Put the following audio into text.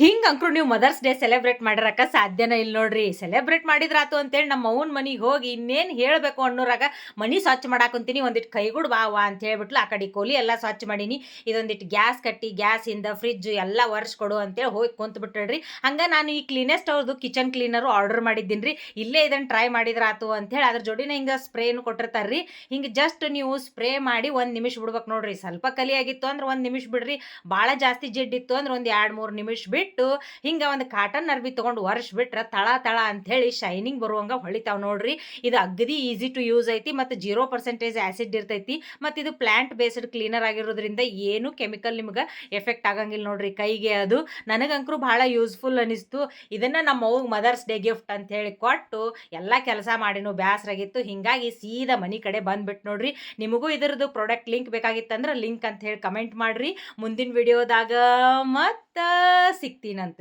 ಹಿಂಗೆ ಅಂಕ್ರು ನೀವು mother's day celebrate ಮಾಡಿರಕ್ಕ ಸಾಧ್ಯನೇ ಇಲ್ಲ ನೋಡ್ರಿ. ಸೆಲೆಬ್ರೇಟ್ ಮಾಡಿದ್ರಾತು ಅಂತೇಳಿ ನಮ್ಮ ಅವ್ವನ ಮನೆಗೆ ಹೋಗಿ ಇನ್ನೇನು ಹೇಳಬೇಕು ಅನ್ನೋರಾಗ ಮನೆ ಸ್ವಚ್ಛ ಮಾಡಾಕುಂತೀನಿ. ಒಂದಿಟ್ಟು ಕೈಗೂಡು ಬಾವಾ ಅಂತ ಹೇಳ್ಬಿಟ್ಲು. ಆ ಕಡೆ ಕೋಲಿ ಎಲ್ಲ ಸ್ವಚ್ಛ ಮಾಡೀನಿ. ಇದೊಂದಿಟ್ಟು ಗ್ಯಾಸ್ ಕಟ್ಟಿ ಗ್ಯಾಸಿಂದ ಫ್ರಿಜ್ ಎಲ್ಲ ಒರೆಸ್ಕೊಡು ಅಂತೇಳಿ ಹೋಗಿ ಕುಂತ್ಬಿಟ್ಟಳ್ರಿ. ಹಂಗೆ ನಾನು ಈ ಕ್ಲೀನೆಸ್ಟ್ ಅವ್ರದ್ದು ಕಿಚನ್ ಕ್ಲೀನರು ಆರ್ಡರ್ ಮಾಡಿದ್ದೀನಿ ರೀ. ಇಲ್ಲೇ ಇದನ್ನು ಟ್ರೈ ಮಾಡಿದ್ರಾತು ಅಂತೇಳಿ ಅದ್ರ ಜೋಡಿನ ಹಿಂಗೆ ಸ್ಪ್ರೇನು ಕೊಟ್ಟಿರ್ತಾರೆ ರೀ. ಹಿಂಗೆ ಜಸ್ಟ್ ನೀವು ಸ್ಪ್ರೇ ಮಾಡಿ 1 ನಿಮಿಷ ಬಿಡ್ಬೇಕು ನೋಡ್ರಿ. ಸ್ವಲ್ಪ ಕಲಿಯಾಗಿತ್ತು ಅಂದ್ರೆ 1 ನಿಮಿಷ ಬಿಡ್ರಿ. ಭಾಳ ಜಾಸ್ತಿ ಜಿಡ್ಡಿತ್ತು ಅಂದ್ರೆ ಒಂದು 2-3 ನಿಮಿಷ ಬಿಟ್ಟು ಹಿಂಗೆ ಒಂದು ಕಾಟನ್ ಅರ್ಬಿ ತೊಗೊಂಡು ವರ್ಷ ಬಿಟ್ರೆ ತಳ ತಳ ಅಂಥೇಳಿ ಶೈನಿಂಗ್ ಬರುವಂಗೆ ಹೊಳಿತಾವ್ ನೋಡ್ರಿ. ಇದು ಅಗದಿ ಈಸಿ ಟು ಯೂಸ್ ಐತಿ ಮತ್ತು 0% ಆ್ಯಸಿಡ್ ಇರ್ತೈತಿ. ಮತ್ತು ಇದು ಪ್ಲಾಂಟ್ ಬೇಸ್ಡ್ ಕ್ಲೀನರ್ ಆಗಿರೋದ್ರಿಂದ ಏನು ಕೆಮಿಕಲ್ ನಿಮ್ಗೆ ಎಫೆಕ್ಟ್ ಆಗಂಗಿಲ್ಲ ನೋಡ್ರಿ ಕೈಗೆ. ಅದು ನನಗಂಕರು ಭಾಳ ಯೂಸ್ಫುಲ್ ಅನಿಸ್ತು. ಇದನ್ನು ನಮ್ಮ ಅವ್ಗೆ ಮದರ್ಸ್ ಡೇ ಗಿಫ್ಟ್ ಅಂತ ಹೇಳಿ ಕೊಟ್ಟು ಎಲ್ಲ ಕೆಲಸ ಮಾಡಿನೂ ಬ್ಯಾಸರಾಗಿತ್ತು. ಹಿಂಗಾಗಿ ಸೀದಾ ಮನೆ ಕಡೆ ಬಂದ್ಬಿಟ್ಟು ನೋಡ್ರಿ. ನಿಮಗೂ ಇದರದ್ದು ಪ್ರಾಡಕ್ಟ್ ಲಿಂಕ್ ಬೇಕಾಗಿತ್ತಂದ್ರೆ ಲಿಂಕ್ ಅಂತ ಹೇಳಿ ಕಮೆಂಟ್ ಮಾಡ್ರಿ. ಮುಂದಿನ ವಿಡಿಯೋದಾಗ ಮತ್ತೆ ಸಿಗ್ತೀನಂತ್ರಿ.